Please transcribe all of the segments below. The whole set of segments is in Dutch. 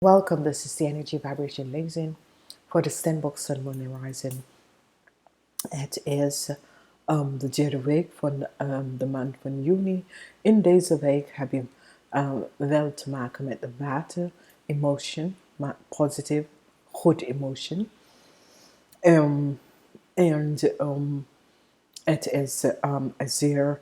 Welcome, this is the energy vibration Lezing for the Steenbok Sun Moon and Rising. Het is de derde week van de maand van juni. In deze week heb je wel te maken met de water emotion, maar positief, goed emotion. En het is een zeer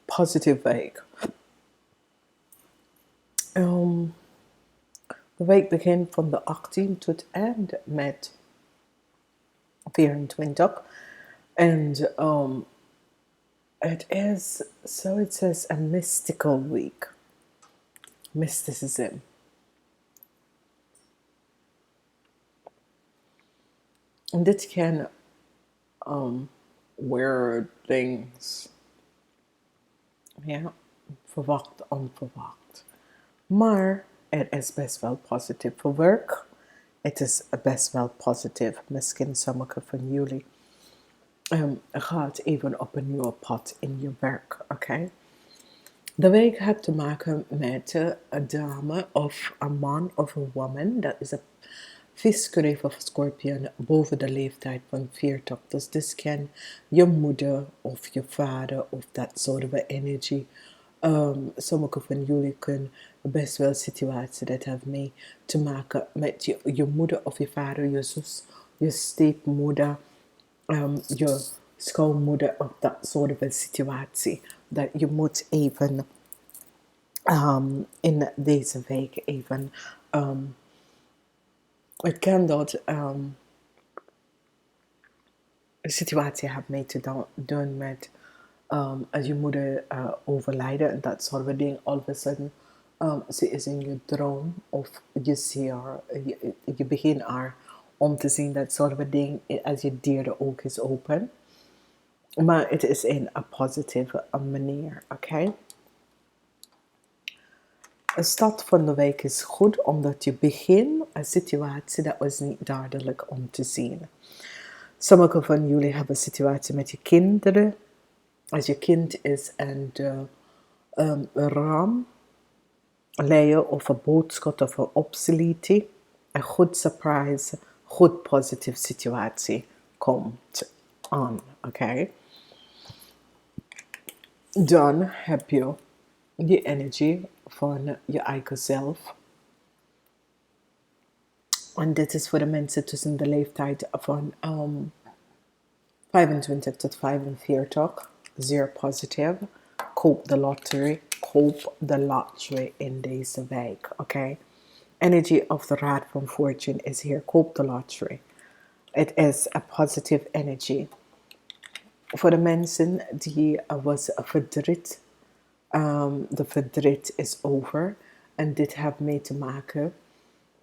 positieve week. De week begint van de 18 tot eind met 24. En het is, so it says, a mystical week. Mysticism. En dit kan weird things. Ja, verwacht, onverwacht. Maar het is best wel positief voor werk. Het is best wel positief. Misschien sommige van jullie gaat even op een nieuwe pad in je werk, oké? De week heeft te maken met een dame of een man of een woman. Dat is een viskurif of scorpion boven de leeftijd van 40. Dus dit kan je moeder of je vader of dat soort van energie. Sommige van jullie kunnen best wel situatie dat heeft mee te maken met je moeder of je vader, je zus, je stiefmoeder, je schoonmoeder of dat soort van situatie. Dat je moet even in deze week even het kan dat een situatie heeft mee te doen met als je moeder overlijden en dat soort van dingen. All of a sudden ze is in je droom of je ziet haar, je begint haar om te zien dat soort van dingen als je derde oog is open. Maar het is in een positieve manier, oké? De start van de week is goed omdat je begint een situatie dat was niet duidelijk om te zien. Sommige van jullie hebben een situatie met je kinderen. Als je kind is en de raam leien of een boodschap of een opsluiting, een goed surprise, goed positieve situatie komt aan, oké? Dan heb je die energie van je eigen zelf. En dit is voor de mensen tussen de leeftijd van 25 tot 45. Zeer positief. Koop de lottery. Koop de lottery in deze week. Oké? Energy of the Raad van Fortune is hier. Koop de lottery. Het is een positive energy. Voor de mensen die was verdriet. De verdriet is over. En dit heeft mee te maken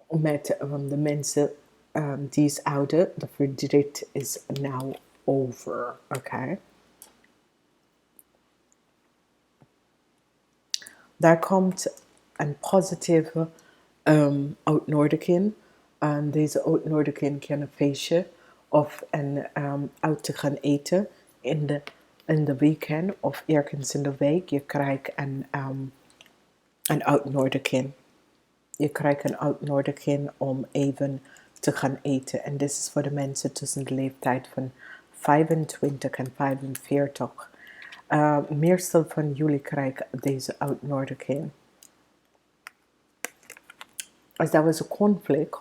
met de mensen die is ouder. De verdriet is now over. Oké? Daar komt een positieve uitnodiging. En deze uitnodiging kan een feestje of uit te gaan eten in de weekend of ergens in de week. Je krijgt een uitnodiging. Je krijgt een uitnodiging om even te gaan eten. En dit is voor de mensen tussen de leeftijd van 25 en 45. Meestal van jullie krijgen deze uitnodiging. Als dat was een conflict,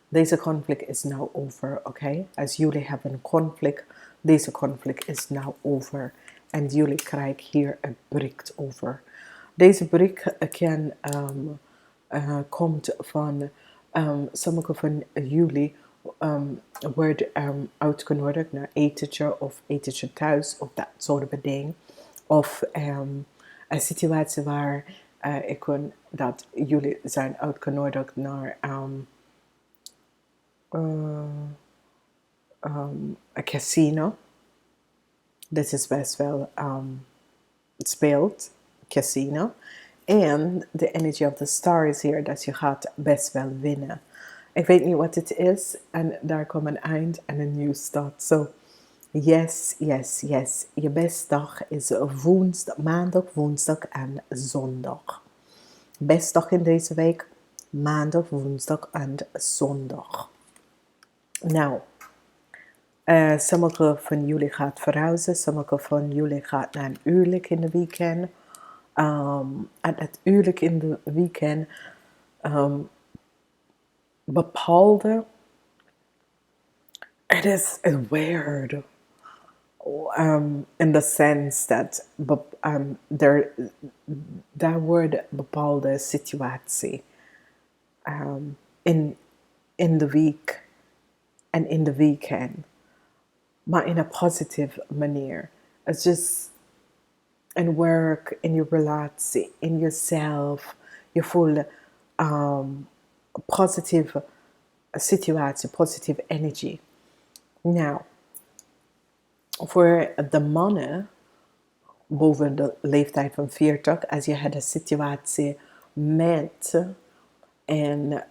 deze conflict is nou over, oké? Als jullie hebben een conflict, deze conflict is nou over. En jullie krijgen hier een bericht over. Deze bericht komt van sommige van jullie wordt uitgenodigd naar etentje of etentje thuis of dat soort van ding. Of een situatie waar dat jullie zijn uitgenodigd naar een casino. Dit is best wel speelt, casino. En de energy of the star is hier, dat je gaat best wel winnen. Ik weet niet wat het is. En daar komt een eind en een nieuw start. So, yes, yes, yes. Je beste dag is maandag, woensdag en zondag. Best dag in deze week, maandag, woensdag en zondag. Nou, sommige van jullie gaat verhuizen, sommige van jullie gaat naar een huwelijk in de weekend. En het huwelijk in de weekend bepaalde, it is weird. In the sense that daar wordt bepaalde situatie in de week en in de weekend, maar in een positieve manier. It's just in work, in je relatie, in jezelf. Je voelt positieve situatie, positieve energie. Nou, voor de mannen boven de leeftijd van 40, als je hebt een situatie met een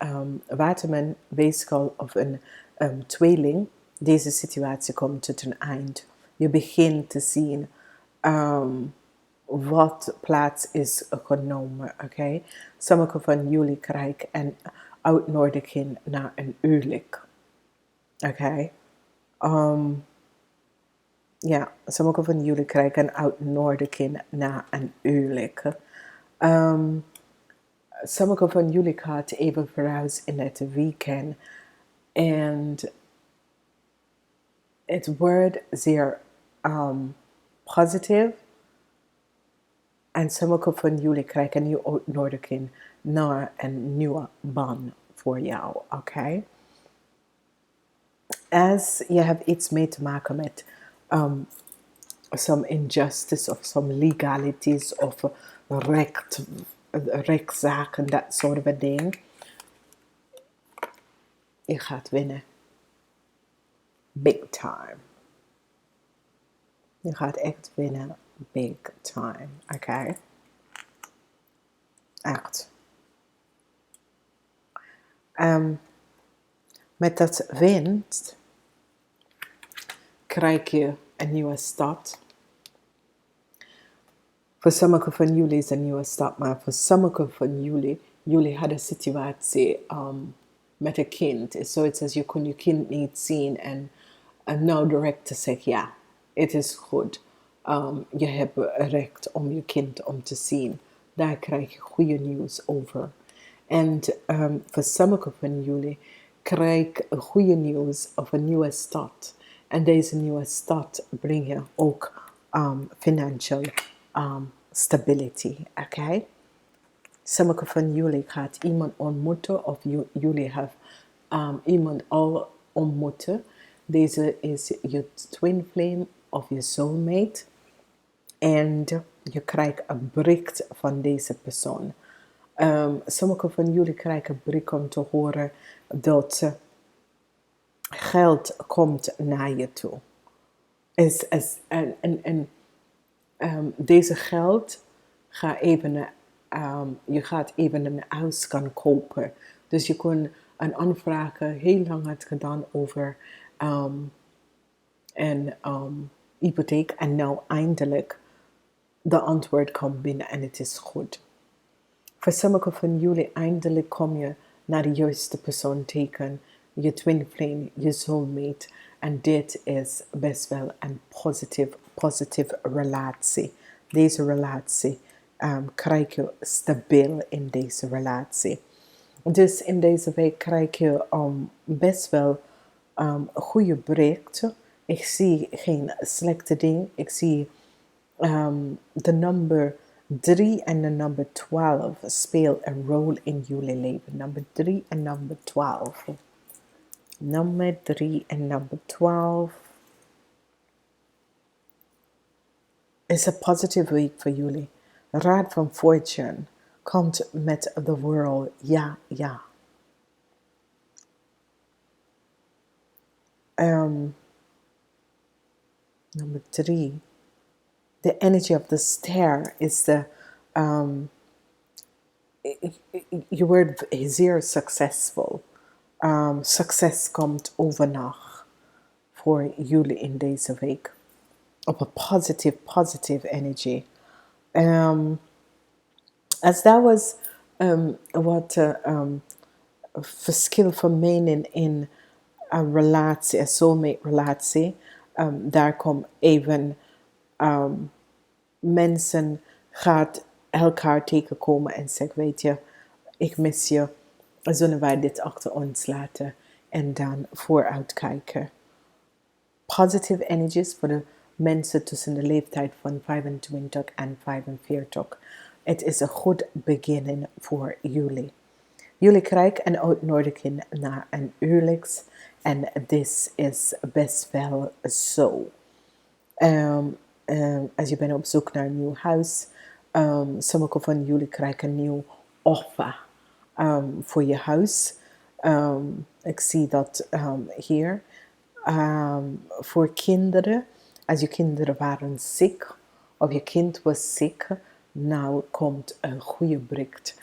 waterman, weeskal of een tweeling, deze situatie komt tot een eind. Je begint te zien wat plaats is genomen, oké? Sommige van jullie krijgen een uitnodiging naar een huwelijk, oké? Ja, sommige van jullie krijgen een uitnodiging naar een huwelijk. Sommige van jullie gaat even verhuizen in het weekend. En het wordt zeer positief. En sommige van jullie krijgen een nieuwe uitnodiging naar een nieuwe baan voor jou, oké? Als je hebt iets mee te maken met some injustice of some legalities of rechtszaken, dat soort van dingen. Je gaat winnen. Big time. Je gaat echt winnen. Big time. Oké? Echt. Met dat winst krijg je een nieuwe start. Voor sommige van jullie is een nieuwe start, maar voor sommige van jullie hadden een situatie met een kind. Het is zoiets als je kon je kind niet zien en nou direct te zeggen, ja, het is goed. Je hebt recht om je kind om te zien. Daar krijg je goede nieuws over. En voor sommige van jullie krijg je goede nieuws of een nieuwe start. En deze nieuwe start brengt je ook financial stability, oké? Sommige van jullie gaat iemand ontmoeten of jullie hebben iemand al ontmoeten. Deze is je twin flame of je soulmate. En je krijgt een bericht van deze persoon. Sommige van jullie krijgen een bericht om te horen dat geld komt naar je toe. Deze geld gaat even, je gaat even een huis gaan kopen. Dus je kon een aanvraag heel lang had gedaan over een hypotheek. En nou eindelijk de antwoord komt binnen en het is goed. Voor sommige van jullie eindelijk kom je naar de juiste persoon tegen. Je twin flame, je soulmate. En dit is best wel een positieve relatie. Deze relatie krijg je stabiel in deze relatie. Dus in deze week krijg je best wel goede berichten. Ik zie geen slechte ding. Ik zie de nummer 3 en de nummer 12 spelen een rol in jullie leven. Nummer 3 en nummer 12. Nummer 3 en nummer 12 is een positieve week voor jullie. Raad van Fortune komt met the world. Ja, ja. Nummer 3. The energy of the star is the je wordt zeer succesvol. Succes komt overnacht voor jullie in deze week. Op een positive energy. As that was Wat verschil van mening in een relatie, een soulmate relatie. Daar komt even mensen gaat elkaar tegenkomen en zeggen, weet je, ik mis je, zullen wij dit achter ons laten en dan vooruitkijken. Positive energies voor de mensen tussen de leeftijd van 25 en 45. Het is een goed begin voor jullie. Jullie krijgen een uitnodiging naar een huwelijks en dit is best wel zo. Als je bent op zoek naar een nieuw huis, sommige van jullie krijgen een nieuw offer voor je huis. Ik zie dat hier. Voor kinderen, als je kinderen waren ziek of je kind was ziek, nou komt een goede bericht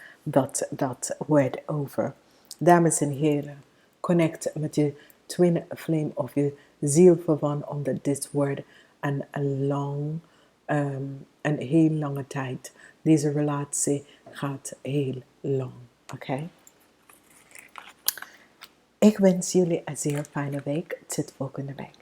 dat wordt over. Dames en heren, connect met je twin flame of je zielverwant, omdat dit wordt een heel lange tijd. Deze relatie gaat heel lang, oké? Ik wens jullie een zeer fijne week. Tot volgende week.